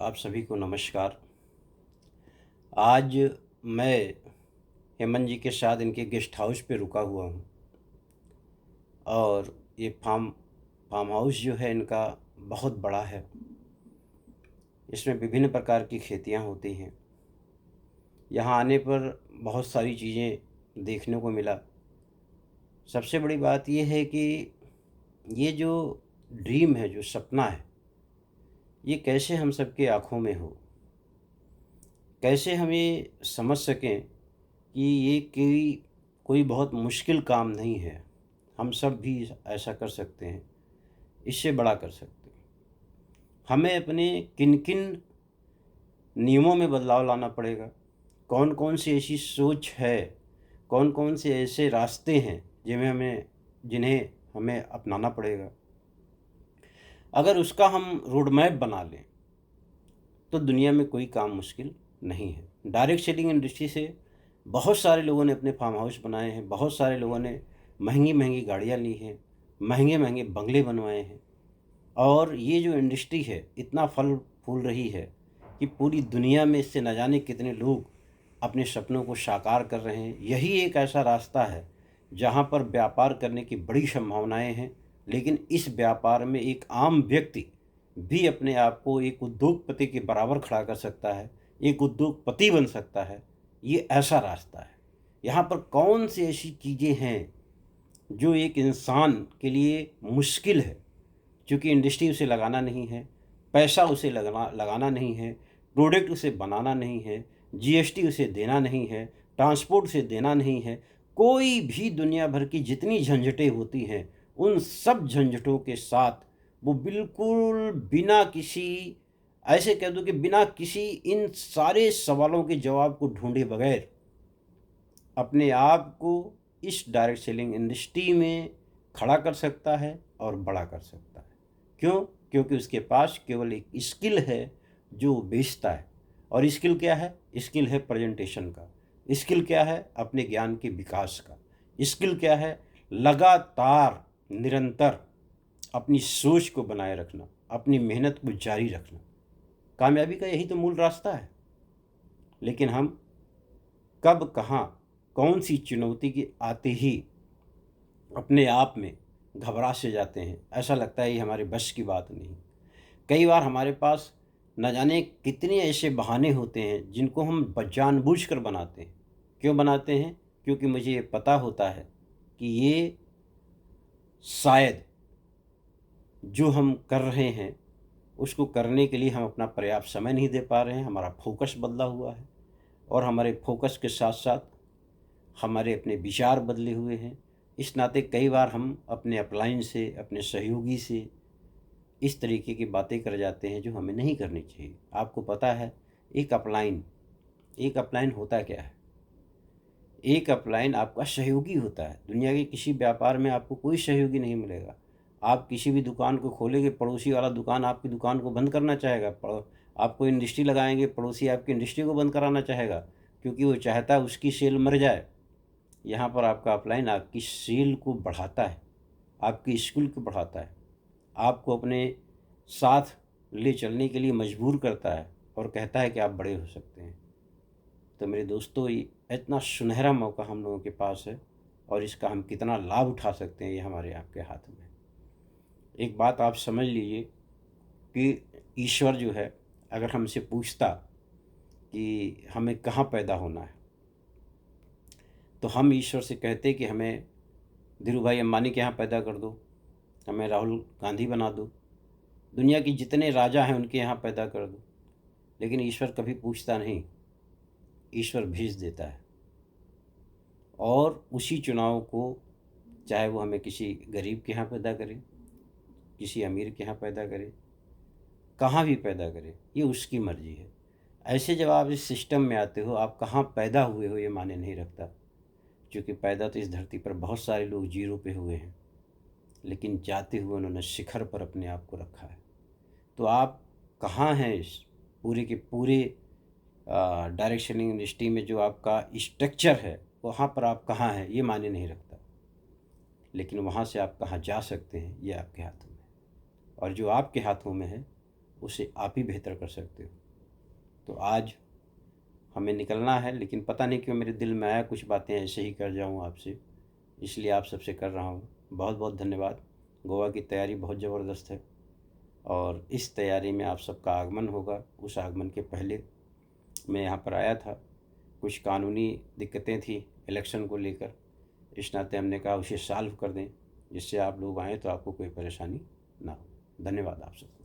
आप सभी को नमस्कार। आज मैं हेमंत जी के साथ इनके गेस्ट हाउस पे रुका हुआ हूँ और ये फार्म हाउस जो है इनका बहुत बड़ा है। इसमें विभिन्न प्रकार की खेतियाँ होती हैं। यहाँ आने पर बहुत सारी चीज़ें देखने को मिला। सबसे बड़ी बात ये है कि ये जो ड्रीम है, जो सपना है, ये कैसे हम सबके आँखों में हो, कैसे हम ये समझ सकें कि ये कोई बहुत मुश्किल काम नहीं है। हम सब भी ऐसा कर सकते हैं, इससे बड़ा कर सकते हैं। हमें अपने किन किन नियमों में बदलाव लाना पड़ेगा, कौन कौन सी ऐसी सोच है, कौन कौन से ऐसे रास्ते हैं जिन्हें हमें अपनाना पड़ेगा। अगर उसका हम रोड मैप बना लें तो दुनिया में कोई काम मुश्किल नहीं है। डायरेक्ट सेलिंग इंडस्ट्री से बहुत सारे लोगों ने अपने फार्म हाउस बनाए हैं, बहुत सारे लोगों ने महंगी महंगी गाड़ियाँ ली हैं, महंगे महंगे बंगले बनवाए हैं। और ये जो इंडस्ट्री है इतना फल फूल रही है कि पूरी दुनिया में इससे न जाने कितने लोग अपने सपनों को साकार कर रहे हैं। यही एक ऐसा रास्ता है जहाँ पर व्यापार करने की बड़ी संभावनाएं हैं, लेकिन इस व्यापार में एक आम व्यक्ति भी अपने आप को एक उद्योगपति के बराबर खड़ा कर सकता है, एक उद्योगपति बन सकता है। ये ऐसा रास्ता है। यहाँ पर कौन सी ऐसी चीज़ें हैं जो एक इंसान के लिए मुश्किल है, क्योंकि इंडस्ट्री उसे लगाना नहीं है, पैसा उसे लगाना नहीं है, प्रोडक्ट उसे बनाना नहीं है, जीएसटी उसे देना नहीं है, ट्रांसपोर्ट उसे देना नहीं है। कोई भी दुनिया भर की जितनी झंझटें होती हैं उन सब झंझटों के साथ वो बिल्कुल बिना किसी, ऐसे कह दो कि बिना किसी इन सारे सवालों के जवाब को ढूंढे बगैर अपने आप को इस डायरेक्ट सेलिंग इंडस्ट्री में खड़ा कर सकता है और बड़ा कर सकता है। क्यों? क्योंकि उसके पास केवल एक स्किल है जो वो बेचता है। और स्किल क्या है? स्किल है प्रेजेंटेशन का। स्किल क्या है? अपने ज्ञान के विकास का। स्किल क्या है? लगातार निरंतर अपनी सोच को बनाए रखना, अपनी मेहनत को जारी रखना। कामयाबी का यही तो मूल रास्ता है। लेकिन हम कब कहाँ कौन सी चुनौती के आते ही अपने आप में घबरा से जाते हैं। ऐसा लगता है ये हमारे बस की बात नहीं। कई बार हमारे पास न जाने कितने ऐसे बहाने होते हैं जिनको हम जानबूझकर बनाते हैं। क्यों बनाते हैं? क्योंकि मुझे ये पता होता है कि ये शायद जो हम कर रहे हैं उसको करने के लिए हम अपना पर्याप्त समय नहीं दे पा रहे हैं। हमारा फोकस बदला हुआ है और हमारे फोकस के साथ साथ हमारे अपने विचार बदले हुए हैं। इस नाते कई बार हम अपने अपलाइन से, अपने सहयोगी से इस तरीके की बातें कर जाते हैं जो हमें नहीं करनी चाहिए। आपको पता है एक अपलाइन होता क्या है? एक अपलाइन आपका सहयोगी होता है। दुनिया के किसी व्यापार में आपको कोई सहयोगी नहीं मिलेगा। आप किसी भी दुकान को खोलेंगे, पड़ोसी वाला दुकान आपकी दुकान को बंद करना चाहेगा। आप कोई इंडस्ट्री लगाएंगे, पड़ोसी आपकी इंडस्ट्री को बंद कराना चाहेगा, क्योंकि वो चाहता है उसकी सेल मर जाए। यहाँ पर आपका अपलाइन आपकी सेल को बढ़ाता है, आपकी स्किल को बढ़ाता है, आपको अपने साथ ले चलने के लिए मजबूर करता है और कहता है कि आप बड़े हो सकते हैं। तो मेरे दोस्तों, ये इतना सुनहरा मौका हम लोगों के पास है और इसका हम कितना लाभ उठा सकते हैं ये हमारे आपके हाथ में है। एक बात आप समझ लीजिए कि ईश्वर जो है, अगर हमसे पूछता कि हमें कहाँ पैदा होना है, तो हम ईश्वर से कहते कि हमें धीरू भाई अंबानी के यहाँ पैदा कर दो, हमें राहुल गांधी बना दो, दुनिया के जितने राजा हैं उनके यहाँ पैदा कर दो। लेकिन ईश्वर कभी पूछता नहीं, ईश्वर भेज देता है। और उसी चुनाव को, चाहे वो हमें किसी गरीब के यहाँ पैदा करे, किसी अमीर के यहाँ पैदा करे, कहाँ भी पैदा करे, ये उसकी मर्जी है। ऐसे जब आप इस सिस्टम में आते हो, आप कहाँ पैदा हुए हो ये माने नहीं रखता, क्योंकि पैदा तो इस धरती पर बहुत सारे लोग जीरो पे हुए हैं, लेकिन जाते हुए उन्होंने शिखर पर अपने आप को रखा है। तो आप कहाँ हैं इस पूरे के पूरे डायरेक्ट सेलिंग इंडस्ट्री में? जो आपका स्ट्रक्चर है वहाँ पर आप कहाँ हैं ये मायने नहीं रखता, लेकिन वहाँ से आप कहाँ जा सकते हैं ये आपके हाथों में है। और जो आपके हाथों में है उसे आप ही बेहतर कर सकते हो। तो आज हमें निकलना है, लेकिन पता नहीं क्यों मेरे दिल में आया कुछ बातें ऐसे ही कर जाऊँ आपसे, इसलिए आप सबसे कर रहा हूँ। बहुत बहुत धन्यवाद। गोवा की तैयारी बहुत ज़बरदस्त है और इस तैयारी में आप सबका आगमन होगा। उस आगमन के पहले मैं यहाँ पर आया था, कुछ कानूनी दिक्कतें थी इलेक्शन को लेकर, इस नाते हमने कहा उसे सॉल्व कर दें, जिससे आप लोग आएँ तो आपको कोई परेशानी ना हो। धन्यवाद आप सबको।